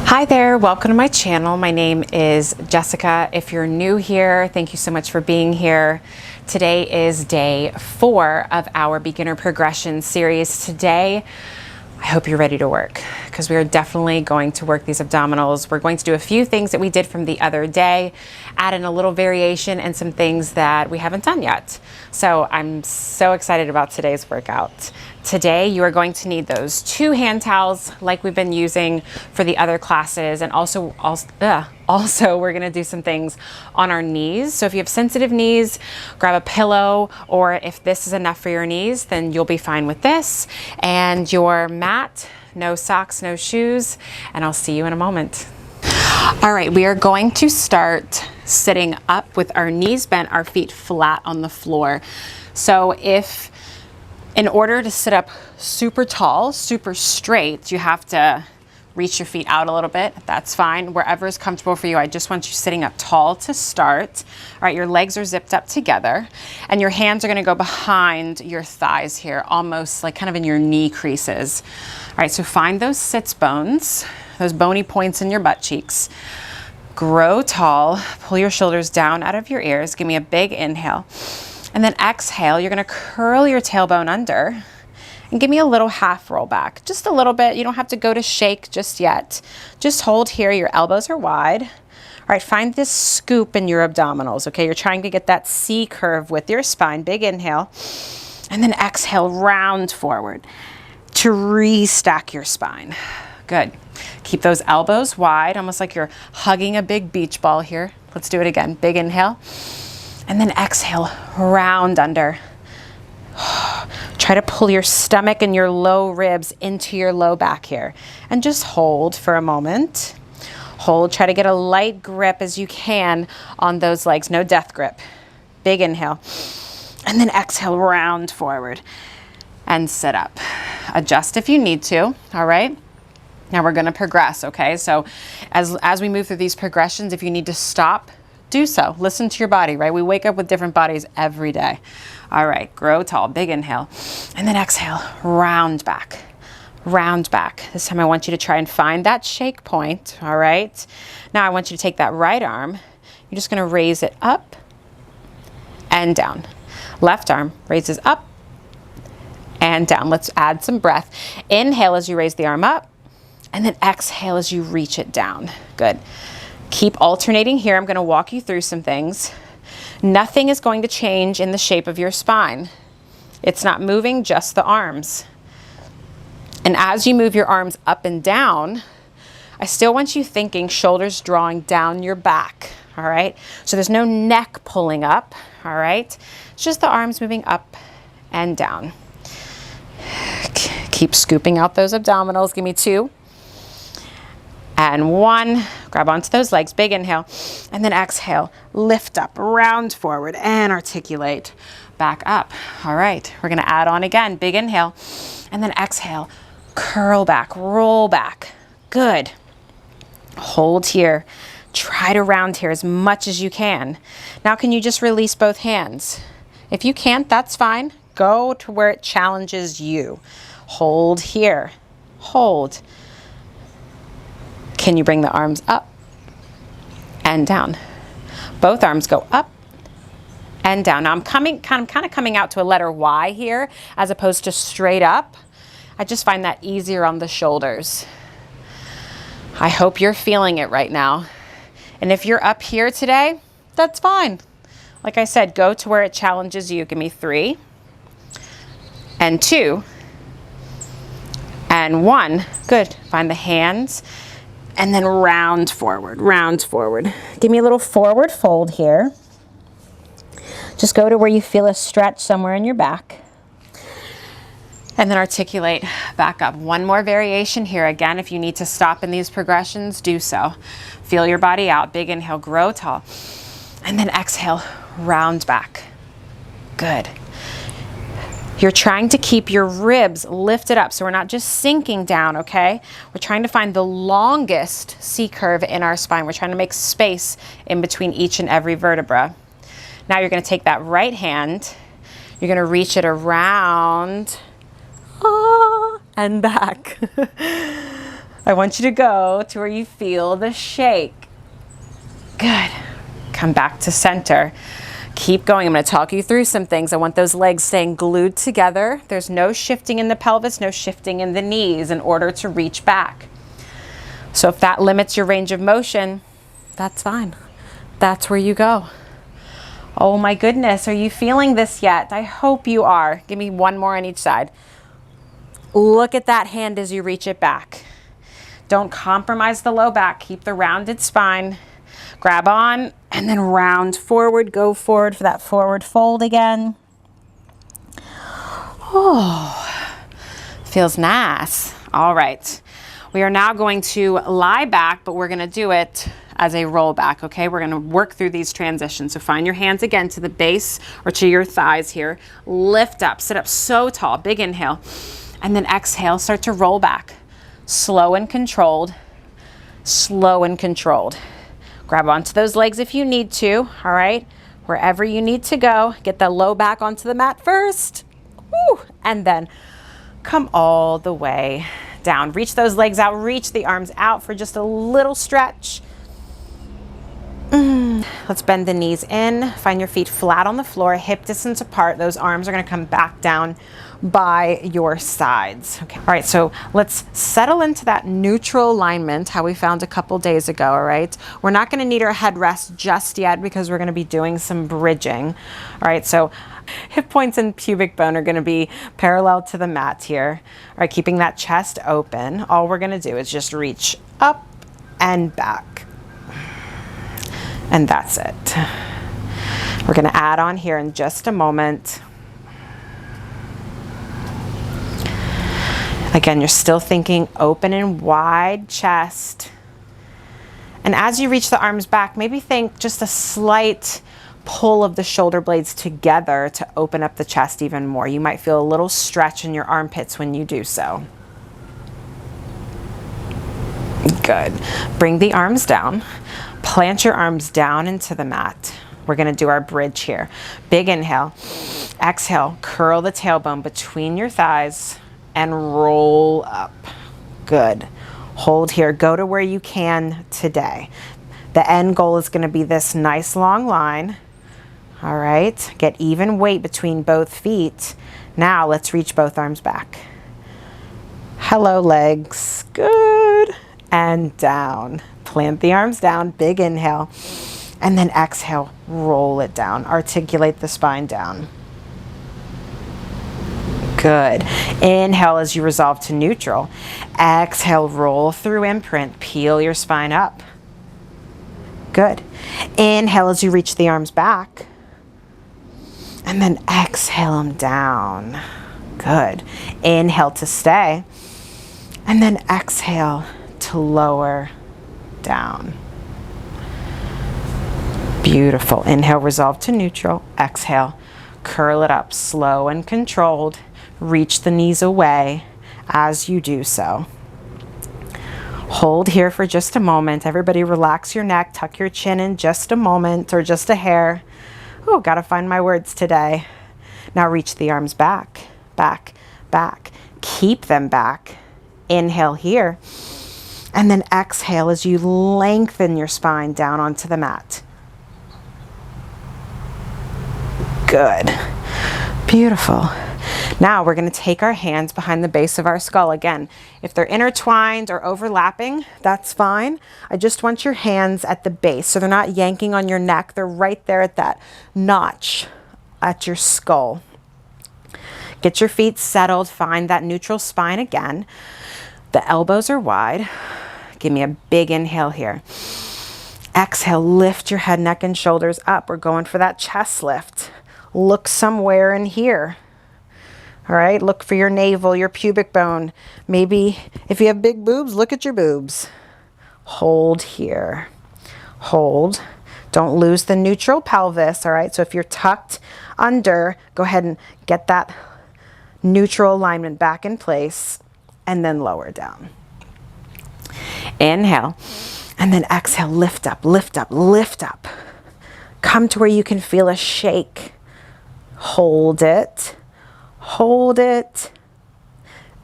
Hi there, welcome to my channel. My name is Jessica. If you're new here, thank you so much for being here. Today is day 4 of our beginner progression series. Today, I hope you're ready to work because we are definitely going to work these abdominals. We're going to do a few things that we did from the other day, add in a little variation and some things that we haven't done yet. So I'm so excited about today's workout. Today you are going to need those 2 hand towels like we've been using for the other classes, and also we're going to do some things on our knees. So if you have sensitive knees, grab a pillow, or if this is enough for your knees, then you'll be fine with this. And your mat, no socks, no shoes, and I'll see you in a moment. All right, we are going to start sitting up with our knees bent, our feet flat on the floor. So in order to sit up super tall, super straight, you have to reach your feet out a little bit. That's fine. Wherever is comfortable for you. I just want you sitting up tall to start. All right, your legs are zipped up together and your hands are going to go behind your thighs here, almost like kind of in your knee creases. All right, so find those sits bones, those bony points in your butt cheeks. Grow tall. Pull your shoulders down out of your ears. Give me a big inhale. And then exhale, you're going to curl your tailbone under and give me a little half roll back. Just a little bit. You don't have to go to shake just yet. Just hold here. Your elbows are wide. All right, find this scoop in your abdominals, okay? You're trying to get that C curve with your spine. Big inhale. And then exhale, round forward to restack your spine. Good. Keep those elbows wide, almost like you're hugging a big beach ball here. Let's do it again. Big inhale. And then exhale, round under. Try to pull your stomach and your low ribs into your low back here. And just hold for a moment. Hold, try to get a light grip as you can on those legs. No death grip. Big inhale. And then exhale, round forward. And sit up. Adjust if you need to, all right? Now we're gonna progress, okay? So as we move through these progressions, if you need to stop, do so. Listen to your body, right? We wake up with different bodies every day. All right, grow tall, big inhale. And then exhale, round back, round back. This time I want you to try and find that shake point, all right? Now I want you to take that right arm. You're just gonna raise it up and down. Left arm raises up and down. Let's add some breath. Inhale as you raise the arm up, and then exhale as you reach it down. Good. Keep alternating here. I'm going to walk you through some things. Nothing is going to change in the shape of your spine. It's not moving, just the arms. And as you move your arms up and down, I still want you thinking shoulders drawing down your back, all right? So there's no neck pulling up, all right? It's just the arms moving up and down. Keep scooping out those abdominals. Give me 2. And 1, grab onto those legs, big inhale, and then exhale, lift up, round forward, and articulate back up. All right, we're gonna add on again, big inhale, and then exhale, curl back, roll back. Good. Hold here. Try to round here as much as you can. Now, can you just release both hands? If you can't, that's fine. Go to where it challenges you. Hold here, hold. Can you bring the arms up and down? Both arms go up and down. Now I'm kind of coming out to a letter Y here as opposed to straight up. I just find that easier on the shoulders. I hope you're feeling it right now. And if you're up here today, that's fine. Like I said, go to where it challenges you. Give me 3 and 2 and 1. Good. Find the hands. And then round forward, round forward. Give me a little forward fold here. Just go to where you feel a stretch somewhere in your back. And then articulate back up. One more variation here. Again, if you need to stop in these progressions, do so. Feel your body out. Big inhale, grow tall. And then exhale, round back. Good. You're trying to keep your ribs lifted up, so we're not just sinking down, okay? We're trying to find the longest C curve in our spine. We're trying to make space in between each and every vertebra. Now you're gonna take that right hand, you're gonna reach it around and back. I want you to go to where you feel the shake. Good. Come back to center. Keep going. I'm going to talk you through some things. I want those legs staying glued together. There's no shifting in the pelvis, no shifting in the knees in order to reach back. So if that limits your range of motion, that's fine. That's where you go. Oh my goodness, are you feeling this yet? I hope you are. Give me one more on each side. Look at that hand as you reach it back. Don't compromise the low back. Keep the rounded spine. Grab on and then round forward. Go forward for that forward fold again. Oh, feels nice. All right. We are now going to lie back, but we're going to do it as a roll back, okay? We're going to work through these transitions. So find your hands again to the base or to your thighs here. Lift up, sit up so tall, big inhale. And then exhale, start to roll back. Slow and controlled, slow and controlled. Grab onto those legs if you need to, all right? Wherever you need to go, get the low back onto the mat first. Woo. And then come all the way down. Reach those legs out, reach the arms out for just a little stretch. Let's bend the knees in, find your feet flat on the floor, hip distance apart. Those arms are gonna come back down by your sides. Okay. All right, so let's settle into that neutral alignment, how we found a couple days ago, all right? We're not gonna need our headrest just yet because we're gonna be doing some bridging. All right, so hip points and pubic bone are gonna be parallel to the mat here. All right, keeping that chest open. All we're gonna do is just reach up and back. And that's it. We're gonna add on here in just a moment. Again, you're still thinking open and wide chest. And as you reach the arms back, maybe think just a slight pull of the shoulder blades together to open up the chest even more. You might feel a little stretch in your armpits when you do so. Good. Bring the arms down. Plant your arms down into the mat. We're gonna do our bridge here. Big inhale. Exhale, curl the tailbone between your thighs and roll up. Good. Hold here. Go to where you can today. The end goal is gonna be this nice long line. All right. Get even weight between both feet. Now let's reach both arms back. Hello, legs. Good. And down. Plant the arms down, big inhale, and then exhale, roll it down. Articulate the spine down. Good. Inhale as you resolve to neutral. Exhale, roll through imprint, peel your spine up. Good. Inhale as you reach the arms back. And then exhale them down. Good. Inhale to stay. And then exhale to lower down. Beautiful. Inhale, resolve to neutral. Exhale, curl it up, slow and controlled. Reach the knees away as you do so. Hold here for just a moment. Everybody relax your neck, tuck your chin in just a moment or just a hair. Oh, gotta find my words today. Now reach the arms back, back, back. Keep them back. Inhale here. And then exhale as you lengthen your spine down onto the mat. Good. Beautiful. Now we're going to take our hands behind the base of our skull. Again, if they're intertwined or overlapping, that's fine. I just want your hands at the base so they're not yanking on your neck. They're right there at that notch at your skull. Get your feet settled. Find that neutral spine again. The elbows are wide. Give me a big inhale here. Exhale, lift your head, neck, and shoulders up. We're going for that chest lift. Look somewhere in here. All right, look for your navel, your pubic bone. Maybe if you have big boobs, look at your boobs. Hold here. Hold. Don't lose the neutral pelvis, all right? So if you're tucked under, go ahead and get that neutral alignment back in place. And then lower down. Inhale, and then exhale, lift up, lift up, lift up. Come to where you can feel a shake. Hold it,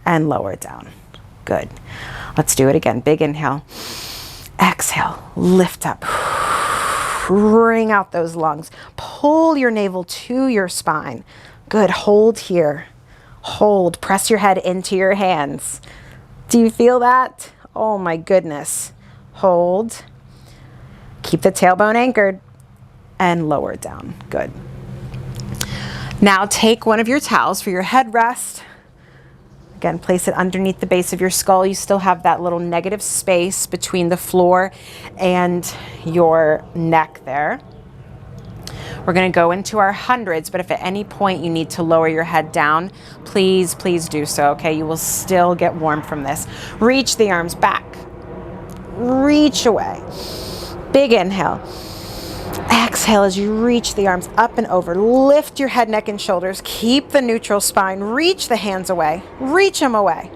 and lower down. Good. Let's do it again. Big inhale. Exhale, lift up. Wring out those lungs. Pull your navel to your spine. Good. Hold here. Hold. Press your head into your hands. Do you feel that? Oh my goodness. Hold. Keep the tailbone anchored and lower it down. Good. Now take one of your towels for your headrest. Again, place it underneath the base of your skull. You still have that little negative space between the floor and your neck there. We're going to go into our hundreds, but if at any point you need to lower your head down, please, please do so, okay? You will still get warm from this. Reach the arms back. Reach away. Big inhale. Exhale as you reach the arms up and over. Lift your head, neck, and shoulders. Keep the neutral spine. Reach the hands away. Reach them away.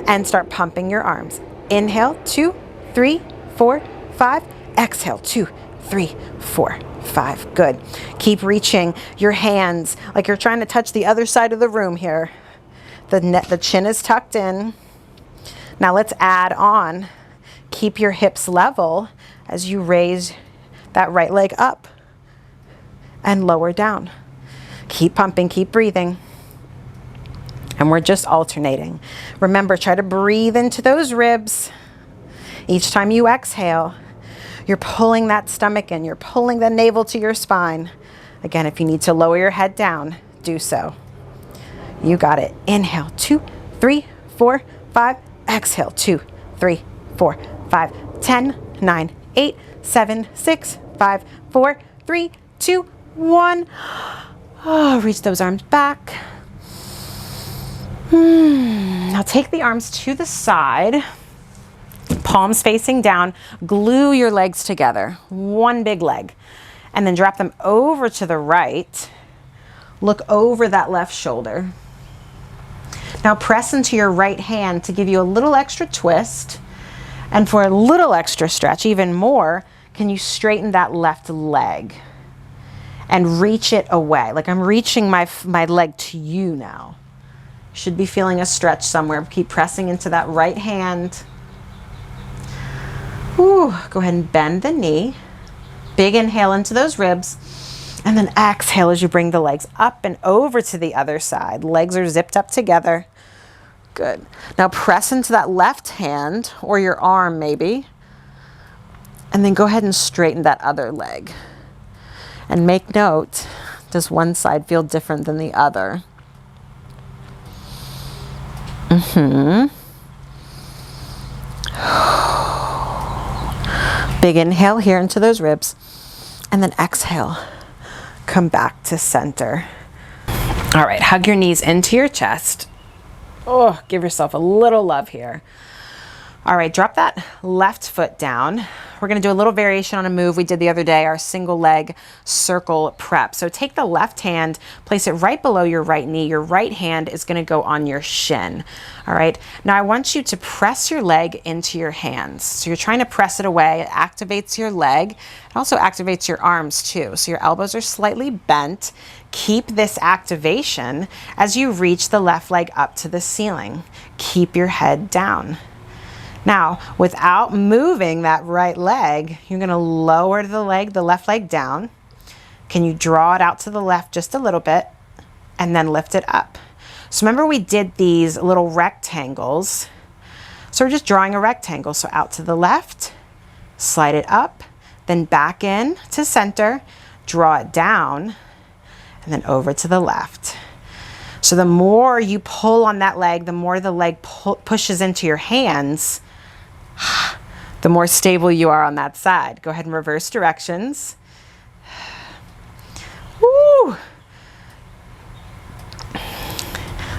And start pumping your arms. Inhale, 2, 3, 4, 5. Exhale, 2, 3, 4, 5. Good. Keep reaching your hands like you're trying to touch the other side of the room here. The chin is tucked in. Now let's add on. Keep your hips level as you raise that right leg up and lower down. Keep pumping, keep breathing. And we're just alternating. Remember, try to breathe into those ribs. Each time you exhale, you're pulling that stomach in, you're pulling the navel to your spine. Again, if you need to lower your head down, do so. You got it. Inhale, 2, 3, 4, 5. Exhale, 2, 3, 4, 5, 10, 9, 8, 7, 6, 5, 4, 3, 2, 1. Oh, reach those arms back. Now take the arms to the side, palms facing down, glue your legs together, one big leg, and then drop them over to the right. Look over that left shoulder. Now press into your right hand to give you a little extra twist, and for a little extra stretch, even more, can you straighten that left leg and reach it away? Like I'm reaching my leg to you now. Should be feeling a stretch somewhere. Keep pressing into that right hand. Ooh, go ahead and bend the knee. Big inhale into those ribs. And then exhale as you bring the legs up and over to the other side. Legs are zipped up together. Good. Now press into that left hand or your arm maybe. And then go ahead and straighten that other leg. And make note, does one side feel different than the other? Big inhale here into those ribs. And then exhale. Come back to center. All right, hug your knees into your chest. Oh, give yourself a little love here. All right, drop that left foot down. We're gonna do a little variation on a move we did the other day, our single leg circle prep. So take the left hand, place it right below your right knee. Your right hand is gonna go on your shin. All right, now I want you to press your leg into your hands. So you're trying to press it away. It activates your leg. It also activates your arms too. So your elbows are slightly bent. Keep this activation as you reach the left leg up to the ceiling. Keep your head down. Now, without moving that right leg, you're gonna lower the left leg down. Can you draw it out to the left just a little bit and then lift it up? So remember we did these little rectangles. So we're just drawing a rectangle. So out to the left, slide it up, then back in to center, draw it down, and then over to the left. So the more you pull on that leg, the more the leg pushes into your hands, the more stable you are on that side. Go ahead and reverse directions. Woo!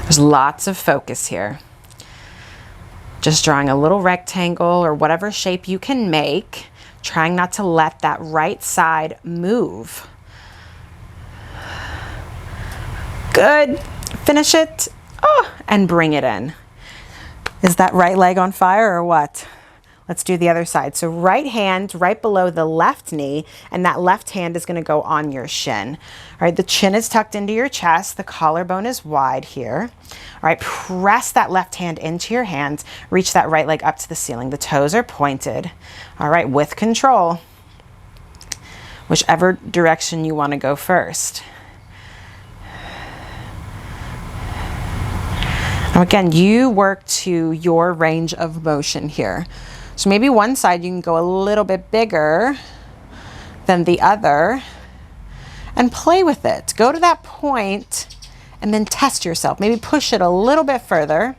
There's lots of focus here. Just drawing a little rectangle or whatever shape you can make, trying not to let that right side move. Good. Finish it. Oh, and bring it in. Is that right leg on fire or what? Let's do the other side. So right hand right below the left knee, and that left hand is going to go on your shin. All right, the chin is tucked into your chest. The collarbone is wide here. All right, press that left hand into your hands. Reach that right leg up to the ceiling. The toes are pointed. All right, with control. Whichever direction you want to go first. Now again, you work to your range of motion here. So maybe one side you can go a little bit bigger than the other and play with it. Go to that point and then test yourself. Maybe push it a little bit further.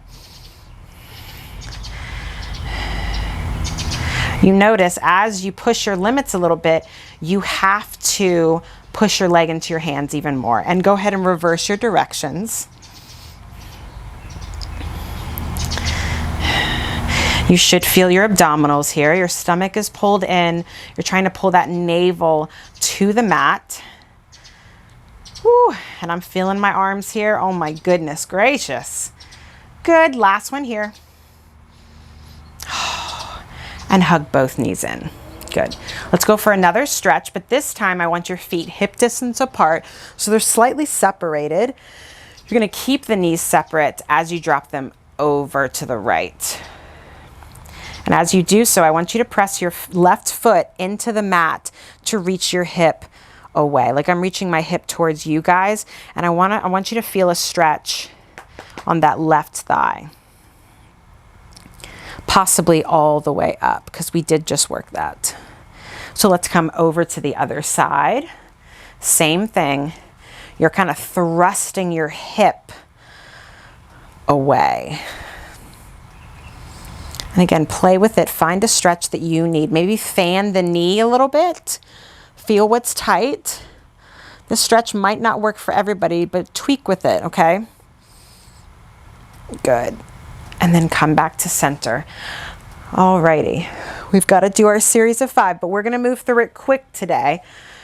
You notice as you push your limits a little bit, you have to push your leg into your hands even more. And go ahead and reverse your directions. You should feel your abdominals here. Your stomach is pulled in. You're trying to pull that navel to the mat. Whew. And I'm feeling my arms here. Oh my goodness gracious. Good. Last one here. And hug both knees in. Good. Let's go for another stretch, but this time I want your feet hip distance apart so they're slightly separated. You're going to keep the knees separate as you drop them over to the right. And as you do so, I want you to press your left foot into the mat to reach your hip away. Like I'm reaching my hip towards you guys, and I want you to feel a stretch on that left thigh. Possibly all the way up, because we did just work that. So let's come over to the other side. Same thing. You're kind of thrusting your hip away. And again, play with it. Find a stretch that you need. Maybe fan the knee a little bit. Feel what's tight. The stretch might not work for everybody, but tweak with it, okay? Good. And then come back to center. Alrighty. We've got to do our series of 5, but we're going to move through it quick today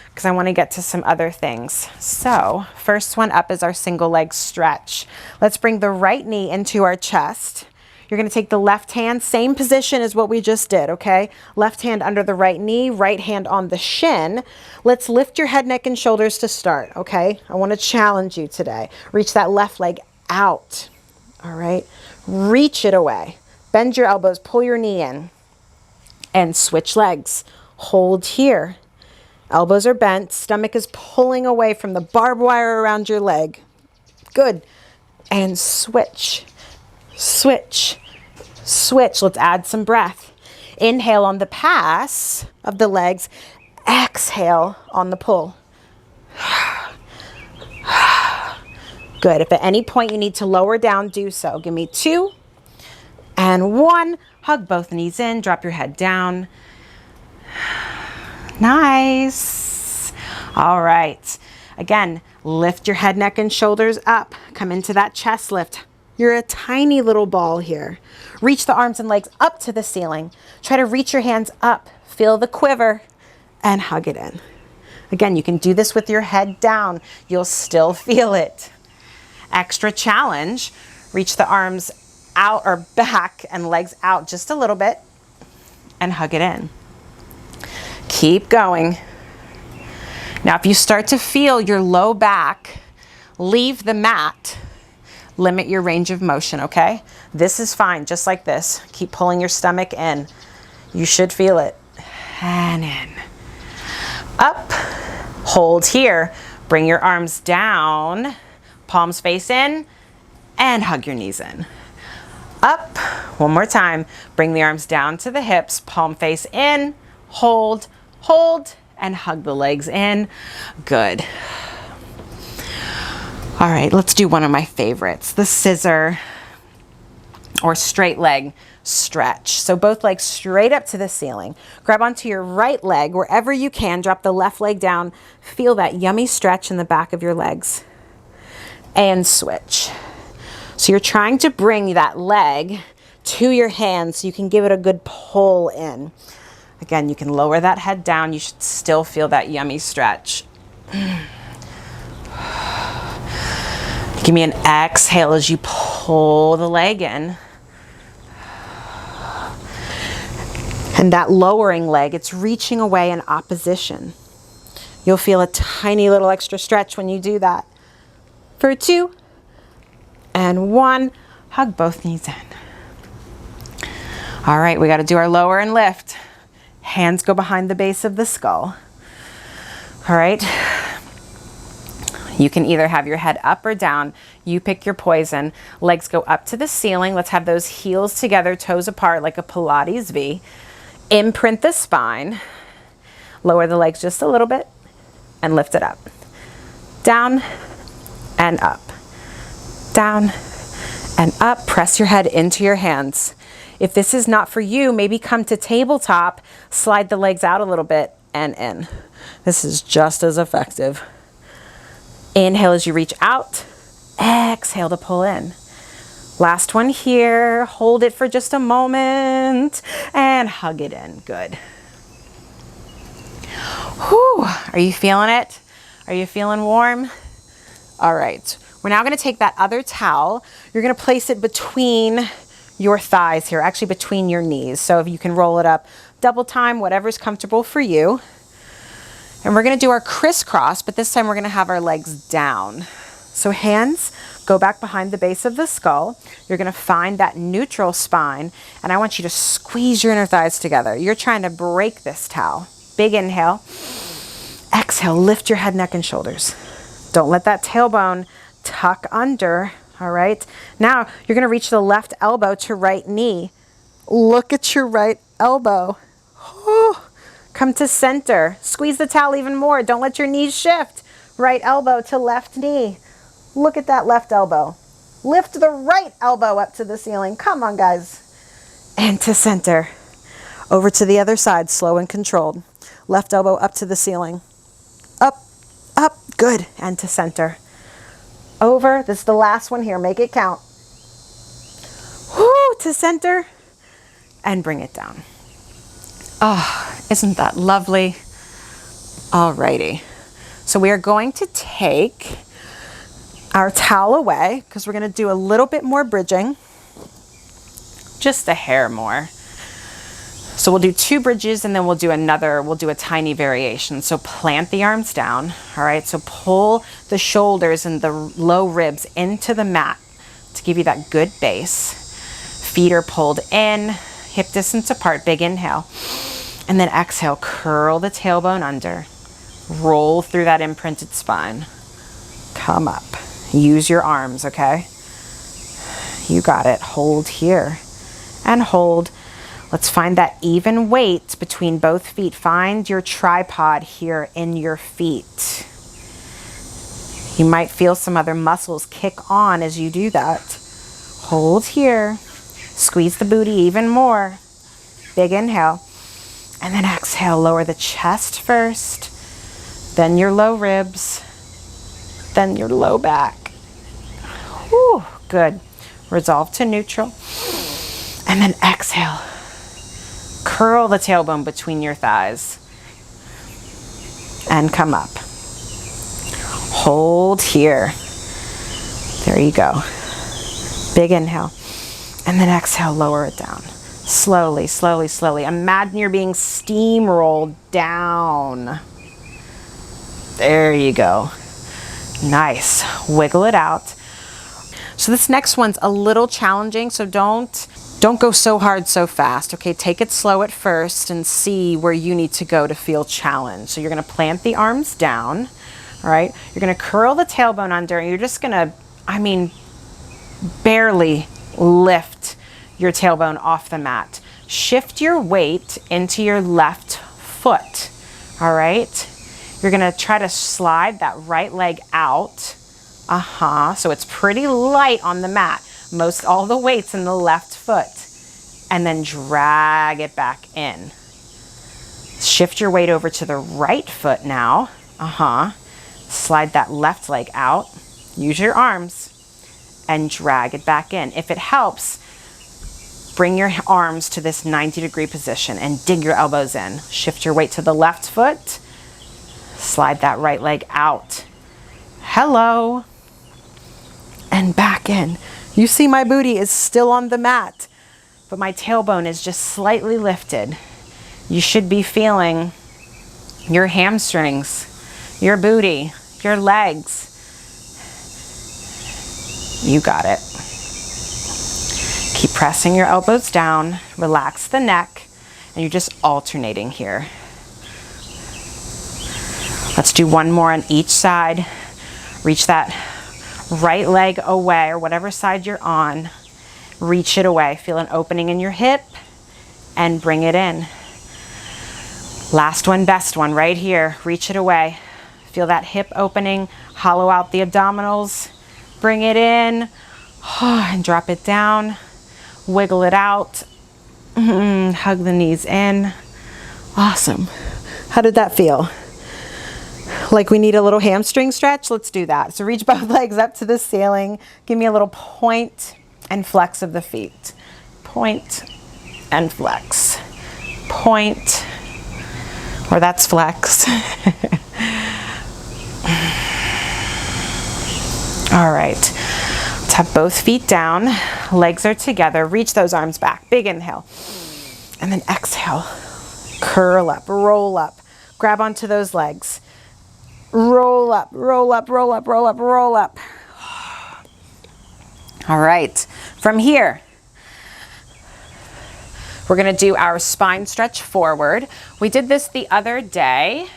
because I want to get to some other things. So first one up is our single leg stretch. Let's bring the right knee into our chest. You're going to take the left hand, same position as what we just did, okay? Left hand under the right knee, right hand on the shin. Let's lift your head, neck, and shoulders to start, okay? I want to challenge you today. Reach that left leg out, all right? Reach it away. Bend your elbows, pull your knee in, and switch legs. Hold here. Elbows are bent, stomach is pulling away from the barbed wire around your leg. Good. And switch. Switch, switch. Let's add some breath. Inhale on the pass of the legs. Exhale on the pull. Good. If at any point you need to lower down, do so. Give me 2 and 1. Hug both knees in. Drop your head down. Nice. All right. Again, lift your head, neck, and shoulders up. Come into that chest lift. You're a tiny little ball here. Reach the arms and legs up to the ceiling. Try to reach your hands up. Feel the quiver and hug it in. Again, you can do this with your head down. You'll still feel it. Extra challenge. Reach the arms out or back and legs out just a little bit and hug it in. Keep going. Now, if you start to feel your low back leave the mat, limit your range of motion, okay? This is fine, just like this. Keep pulling your stomach in. You should feel it. And in. Up. Hold here. Bring your arms down. Palms face in. And hug your knees in. Up. One more time. Bring the arms down to the hips. Palm face in. Hold. Hold. And hug the legs in. Good. All right, let's do one of my favorites, the scissor or straight leg stretch. So both legs straight up to the ceiling. Grab onto your right leg wherever you can. Drop the left leg down. Feel that yummy stretch in the back of your legs. And switch. So you're trying to bring that leg to your hands so you can give it a good pull in. Again, you can lower that head down. You should still feel that yummy stretch. Give me an exhale as you pull the leg in. And that lowering leg, it's reaching away in opposition. You'll feel a tiny little extra stretch when you do that. For 2 and 1, hug both knees in. All right, we got to do our lower and lift. Hands go behind the base of the skull. All right. You can either have your head up or down. You pick your poison. Legs go up to the ceiling. Let's have those heels together, toes apart like a Pilates V. Imprint the spine. Lower the legs just a little bit and lift it up. Down and up. Down and up. Press your head into your hands. If this is not for you, maybe come to tabletop, slide the legs out a little bit and in. This is just as effective. Inhale as you reach out. Exhale to pull in. Last one here. Hold it for just a moment and hug it in. Good. Whew. Are you feeling it? Are you feeling warm? All right. We're now going to take that other towel. You're going to place it between your thighs here, actually between your knees. So if you can roll it up double time, whatever's comfortable for you. And we're going to do our crisscross, but this time we're going to have our legs down. So hands go back behind the base of the skull. You're going to find that neutral spine, and I want you to squeeze your inner thighs together. You're trying to break this towel. Big inhale. Exhale, lift your head, neck, and shoulders. Don't let that tailbone tuck under. All right. Now you're going to reach the left elbow to right knee. Look at your right elbow. Oh, come to center. Squeeze the towel even more. Don't let your knees shift. Right elbow to left knee. Look at that left elbow. Lift the right elbow up to the ceiling. Come on, guys. And to center. Over to the other side, slow and controlled. Left elbow up to the ceiling. Up, up. Good. And to center. Over. This is the last one here. Make it count. Whoo, to center. And bring it down. Oh, isn't that lovely? Alrighty. So we are going to take our towel away because we're going to do a little bit more bridging. Just a hair more. So we'll do 2 bridges and then we'll do a tiny variation. So plant the arms down. All right. So pull the shoulders and the low ribs into the mat to give you that good base. Feet are pulled in, hip distance apart, big inhale. And then exhale, curl the tailbone under. Roll through that imprinted spine. Come up. Use your arms, okay? You got it. Hold here and hold. Let's find that even weight between both feet. Find your tripod here in your feet. You might feel some other muscles kick on as you do that. Hold here. Squeeze the booty even more. Big inhale. And then exhale, lower the chest first, then your low ribs, then your low back. Whew, good. Resolve to neutral. And then exhale. Curl the tailbone between your thighs. And come up. Hold here. There you go. Big inhale. And then exhale, lower it down. Slowly, slowly, slowly. Imagine you're being steamrolled down. There you go. Nice. Wiggle it out. So this next one's a little challenging, so don't go so hard so fast. Okay, take it slow at first and see where you need to go to feel challenged. So you're going to plant the arms down, all right? You're going to curl the tailbone under, and you're just going to, barely lift your tailbone off the mat. Shift your weight into your left foot, all right? You're gonna try to slide that right leg out. So it's pretty light on the mat. All the weight's in the left foot. And then drag it back in. Shift your weight over to the right foot now. Slide that left leg out. Use your arms and drag it back in. If it helps, bring your arms to this 90-degree position and dig your elbows in. Shift your weight to the left foot. Slide that right leg out. Hello. And back in. You see my booty is still on the mat, but my tailbone is just slightly lifted. You should be feeling your hamstrings, your booty, your legs. You got it. Keep pressing your elbows down, relax the neck, and you're just alternating here. Let's do one more on each side. Reach that right leg away, or whatever side you're on. Reach it away. Feel an opening in your hip and bring it in. Last one, best one, right here. Reach it away. Feel that hip opening, hollow out the abdominals. Bring it in and drop it down. Wiggle it out. Hug the knees in. Awesome. How did that feel? Like we need a little hamstring stretch? Let's do that. So reach both legs up to the ceiling. Give me a little point and flex of the feet. Point and flex. Point, or that's flex. All right, let's have both feet down. Legs are together. Reach those arms back. Big inhale. And then exhale. Curl up, roll up. Grab onto those legs. Roll up, roll up, roll up, roll up, roll up. All right, from here, we're gonna do our spine stretch forward. We did this the other day,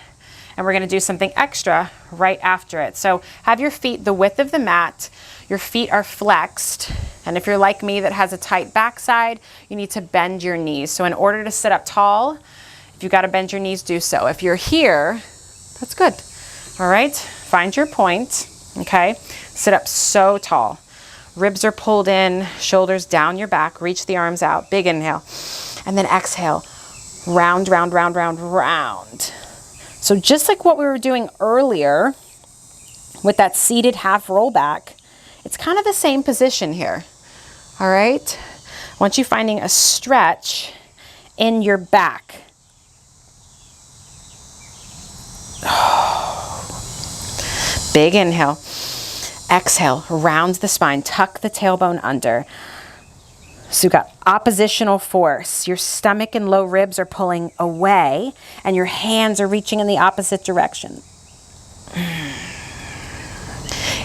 and we're gonna do something extra right after it. So have your feet the width of the mat, your feet are flexed, and if you're like me that has a tight backside, you need to bend your knees. So in order to sit up tall, if you gotta bend your knees, do so. If you're here, that's good. All right, find your point, okay? Sit up so tall. Ribs are pulled in, shoulders down your back, reach the arms out, big inhale. And then exhale, round, round, round, round, round. So just like what we were doing earlier with that seated half rollback, it's kind of the same position here, all right? I want you finding a stretch in your back. Big inhale. Exhale, round the spine, tuck the tailbone under. So you've got oppositional force. Your stomach and low ribs are pulling away, and your hands are reaching in the opposite direction.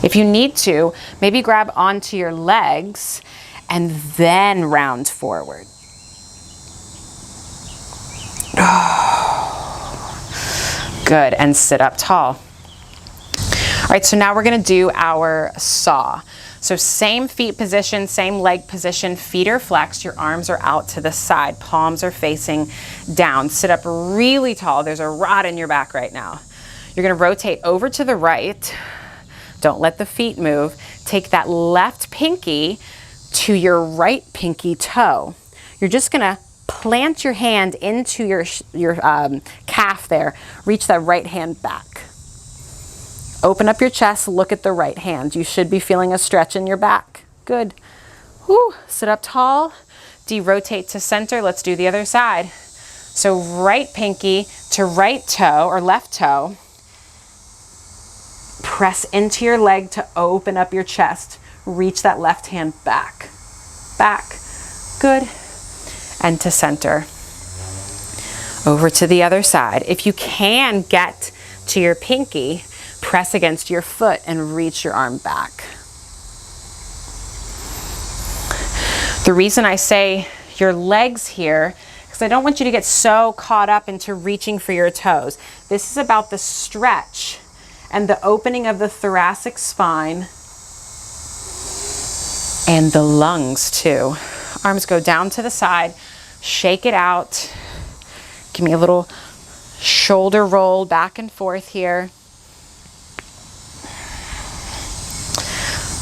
If you need to, maybe grab onto your legs and then round forward. Good, and sit up tall. All right, so now we're gonna do our saw. So same feet position, same leg position, feet are flexed, your arms are out to the side, palms are facing down. Sit up really tall. There's a rod in your back right now. You're gonna rotate over to the right. Don't let the feet move. Take that left pinky to your right pinky toe. You're just gonna plant your hand into your calf there. Reach that right hand back. Open up your chest, look at the right hand. You should be feeling a stretch in your back. Good. Whew. Sit up tall, de-rotate to center. Let's do the other side. So right pinky to right toe or left toe. Press into your leg to open up your chest. Reach that left hand back. Back. Good. And to center. Over to the other side. If you can get to your pinky, press against your foot and reach your arm back. The reason I say your legs here, because I don't want you to get so caught up into reaching for your toes. This is about the stretch and the opening of the thoracic spine and the lungs too. Arms go down to the side, shake it out. Give me a little shoulder roll back and forth here.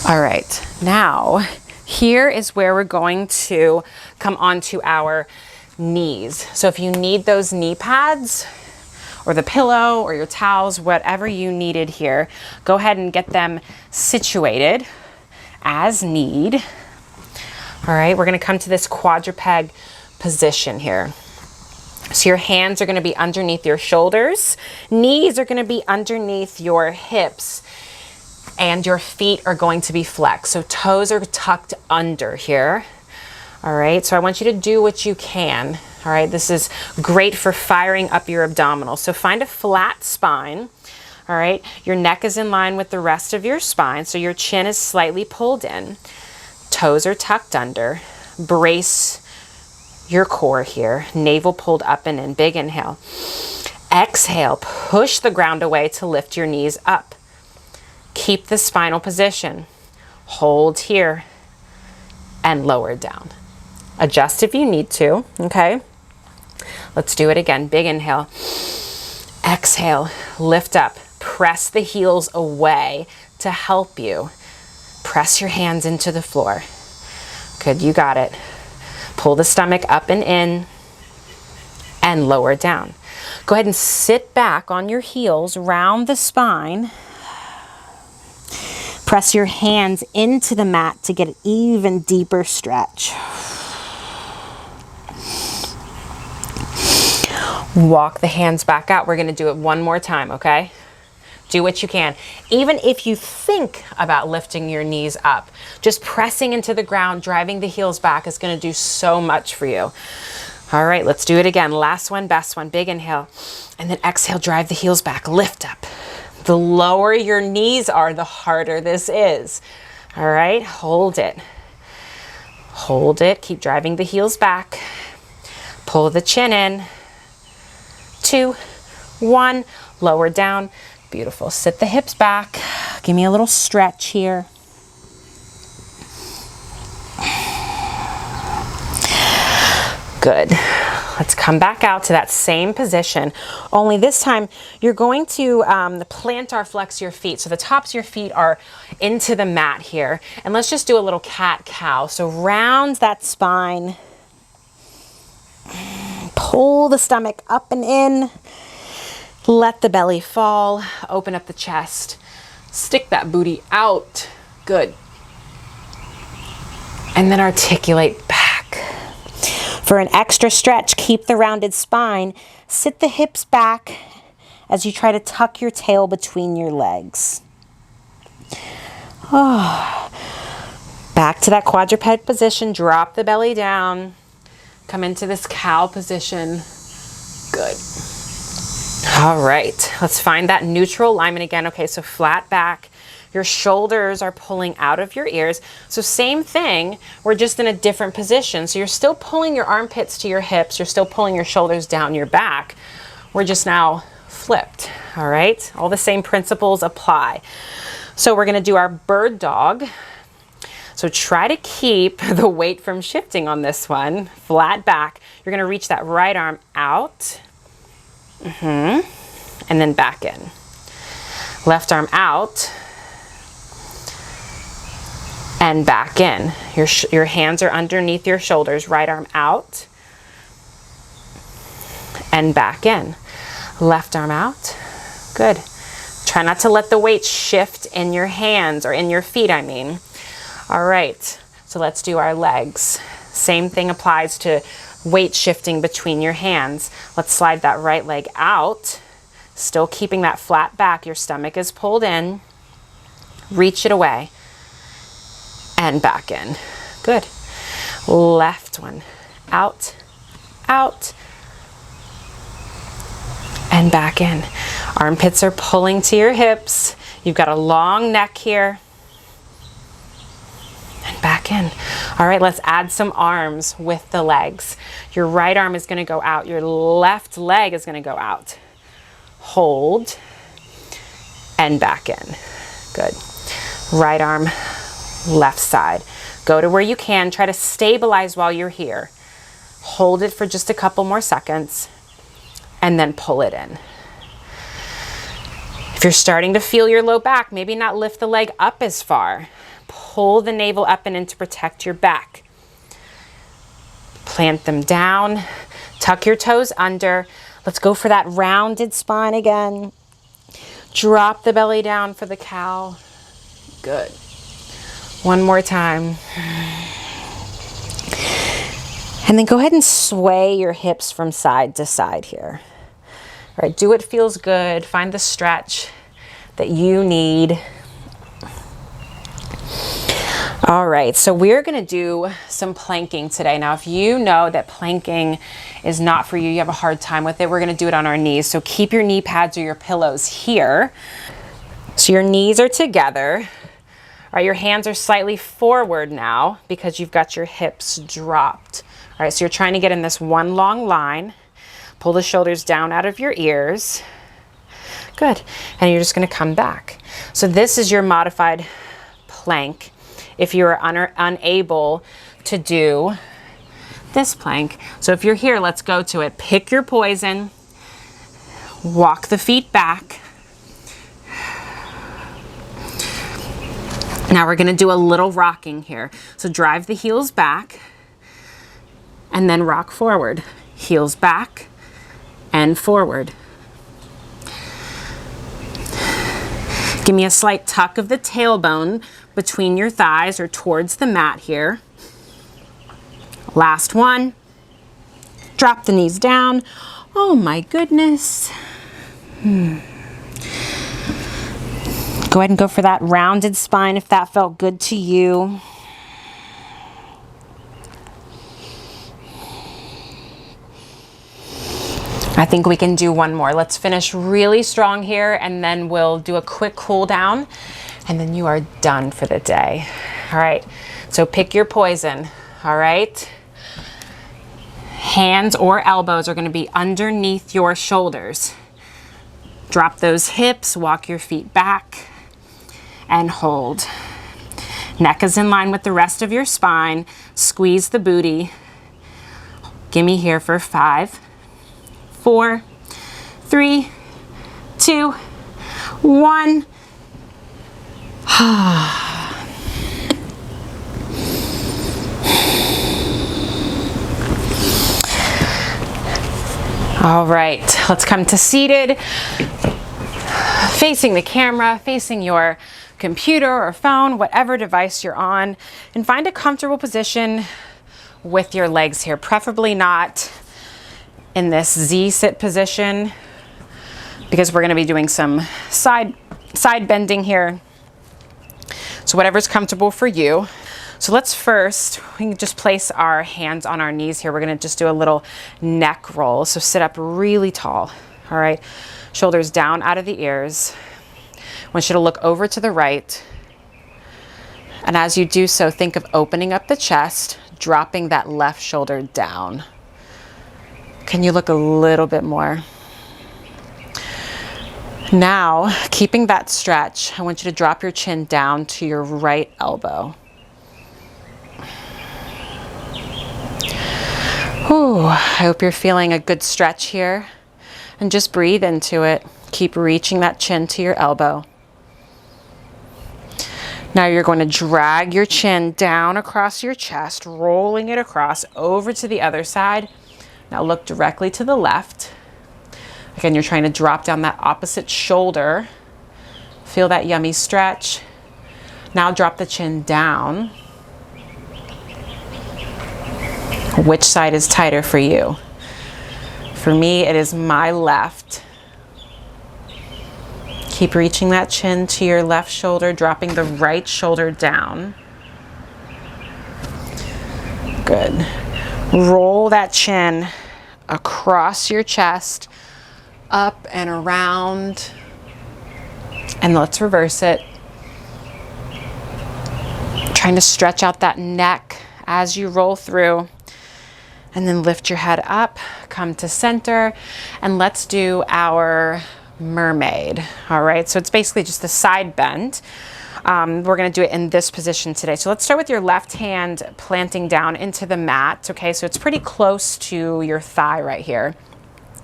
All right, now here is where we're going to come onto our knees. So if you need those knee pads or the pillow or your towels, whatever you needed here, go ahead and get them situated as need. All right, we're gonna come to this quadruped position here. So your hands are gonna be underneath your shoulders, knees are gonna be underneath your hips, and your feet are going to be flexed. So toes are tucked under here. All right, so I want you to do what you can. All right, this is great for firing up your abdominals. So find a flat spine. All right, your neck is in line with the rest of your spine, so your chin is slightly pulled in. Toes are tucked under. Brace your core here. Navel pulled up and in. Big inhale. Exhale, push the ground away to lift your knees up. Keep the spinal position. Hold here and lower down. Adjust if you need to, okay? Let's do it again. Big inhale. Exhale, lift up. Press the heels away to help you. Press your hands into the floor. Good, you got it. Pull the stomach up and in and lower down. Go ahead and sit back on your heels, round the spine. Press your hands into the mat to get an even deeper stretch. Walk the hands back out. We're going to do it one more time, okay? Do what you can. Even if you think about lifting your knees up, just pressing into the ground, driving the heels back is going to do so much for you. All right, let's do it again. Last one, best one. Big inhale. And then exhale, drive the heels back. Lift up. The lower your knees are, the harder this is. All right, hold it. Hold it. Keep driving the heels back. Pull the chin in. 2, 1. Lower down. Beautiful. Sit the hips back. Give me a little stretch here. Good. Let's come back out to that same position. Only this time you're going to plantar flex your feet. So the tops of your feet are into the mat here. And let's just do a little cat-cow. So round that spine. Pull the stomach up and in. Let the belly fall. Open up the chest. Stick that booty out. Good. And then articulate back. For an extra stretch, keep the rounded spine. Sit the hips back as you try to tuck your tail between your legs. Oh. Back to that quadruped position. Drop the belly down. Come into this cow position. Good. All right, let's find that neutral alignment again. Okay, so flat back. Your shoulders are pulling out of your ears. So same thing, we're just in a different position. So you're still pulling your armpits to your hips. You're still pulling your shoulders down your back. We're just now flipped, all right? All the same principles apply. So we're gonna do our bird dog. So try to keep the weight from shifting on this one. Flat back. You're gonna reach that right arm out. And then back in. Left arm out. And back in. Your hands are underneath your shoulders. Right arm out. And back in. Left arm out. Good. Try not to let the weight shift in your hands, or in your feet, I mean. All right, so let's do our legs. Same thing applies to weight shifting between your hands. Let's slide that right leg out. Still keeping that flat back. Your stomach is pulled in. Reach it away. And back in. Good. Left one. Out, out, and back in. Armpits are pulling to your hips. You've got a long neck here. And back in. All right, let's add some arms with the legs. Your right arm is going to go out. Your left leg is going to go out. Hold. And back in. Good. Right arm. Left side. Go to where you can. Try to stabilize while you're here. Hold it for just a couple more seconds and then pull it in. If you're starting to feel your low back, maybe not lift the leg up as far. Pull the navel up and in to protect your back. Plant them down. Tuck your toes under. Let's go for that rounded spine again. Drop the belly down for the cow. Good. One more time. And then go ahead and sway your hips from side to side here. All right, do what feels good. Find the stretch that you need. All right, so we're gonna do some planking today. Now, if you know that planking is not for you, you have a hard time with it, we're gonna do it on our knees. So keep your knee pads or your pillows here. So your knees are together. All right, your hands are slightly forward now because you've got your hips dropped. All right, so you're trying to get in this one long line. Pull the shoulders down out of your ears. Good, and you're just gonna come back. So this is your modified plank. If you are unable to do this plank. So if you're here, let's go to it. Pick your poison, walk the feet back. Now we're gonna do a little rocking here. So drive the heels back and then rock forward. Heels back and forward. Give me a slight tuck of the tailbone between your thighs or towards the mat here. Last one. Drop the knees down. Oh my goodness. Go ahead and go for that rounded spine if that felt good to you. I think we can do one more. Let's finish really strong here and then we'll do a quick cool down and then you are done for the day. All right, so pick your poison, all right? Hands or elbows are gonna be underneath your shoulders. Drop those hips, walk your feet back and hold. Neck is in line with the rest of your spine. Squeeze the booty. Gimme here for 5, 4, 3, 2, 1. All right, let's come to seated. Facing the camera, facing your computer or phone, whatever device you're on, and find a comfortable position with your legs here, preferably not in this Z-sit position because we're gonna be doing some side bending here. So whatever's comfortable for you. So let's first, we can just place our hands on our knees here. We're gonna just do a little neck roll. So sit up really tall, all right? Shoulders down out of the ears. I want you to look over to the right. And as you do so, think of opening up the chest, dropping that left shoulder down. Can you look a little bit more? Now, keeping that stretch, I want you to drop your chin down to your right elbow. Ooh, I hope you're feeling a good stretch here. And just breathe into it. Keep reaching that chin to your elbow. Now you're going to drag your chin down across your chest, rolling it across over to the other side. Now look directly to the left. Again, you're trying to drop down that opposite shoulder. Feel that yummy stretch. Now drop the chin down. Which side is tighter for you? For me, it is my left. Keep reaching that chin to your left shoulder, dropping the right shoulder down. Good. Roll that chin across your chest, up and around. And let's reverse it. Trying to stretch out that neck as you roll through. And then lift your head up, come to center, and let's do our mermaid. All right, so it's basically just a side bend. We're gonna do it in this position today. So let's start with your left hand planting down into the mat, okay? So it's pretty close to your thigh right here.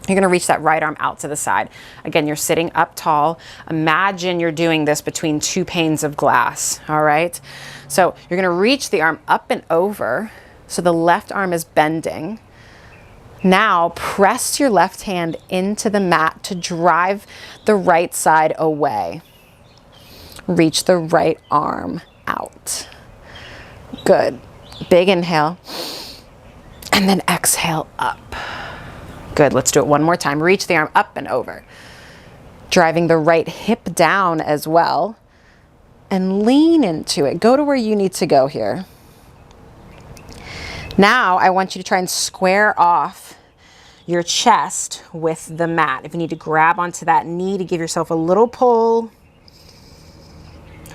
You're gonna reach that right arm out to the side. Again, you're sitting up tall. Imagine you're doing this between 2 panes of glass, all right? So you're gonna reach the arm up and over. So the left arm is bending. Now press your left hand into the mat to drive the right side away. Reach the right arm out. Good. Big inhale. And then exhale up. Good. Let's do it one more time. Reach the arm up and over. Driving the right hip down as well. and lean into it. Go to where you need to go here. Now I want you to try and square off your chest with the mat. If you need to grab onto that knee to give yourself a little pull.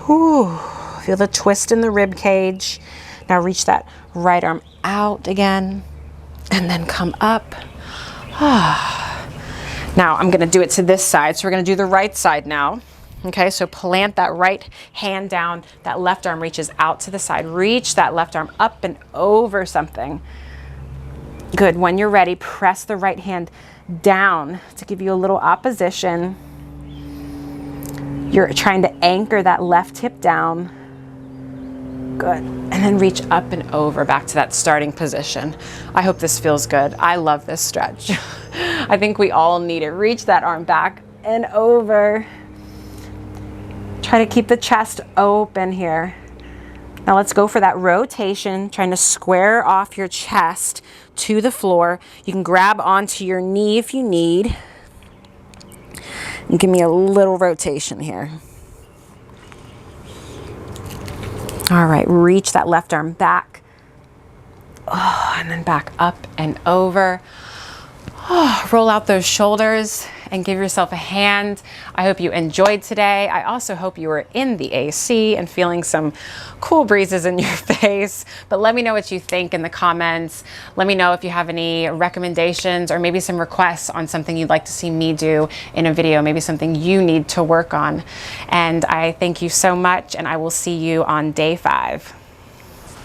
Whew. Feel the twist in the rib cage. Now reach that right arm out again and then come up. Now I'm gonna do it to this side. So we're gonna do the right side now. Okay, so plant that right hand down, that left arm reaches out to the side. Reach that left arm up and over something. Good, when you're ready, press the right hand down to give you a little opposition. You're trying to anchor that left hip down. Good, and then reach up and over back to that starting position. I hope this feels good. I love this stretch. I think we all need it. Reach that arm back and over. Try to keep the chest open here. Now let's go for that rotation, trying to square off your chest to the floor. You can grab onto your knee if you need. And give me a little rotation here. All right, reach that left arm back. Oh, and then back up and over. Oh, roll out those shoulders and give yourself a hand. I hope you enjoyed today. I also hope you were in the AC and feeling some cool breezes in your face. But let me know what you think in the comments. Let me know if you have any recommendations or maybe some requests on something you'd like to see me do in a video, maybe something you need to work on. And I thank you so much, and I will see you on day 5.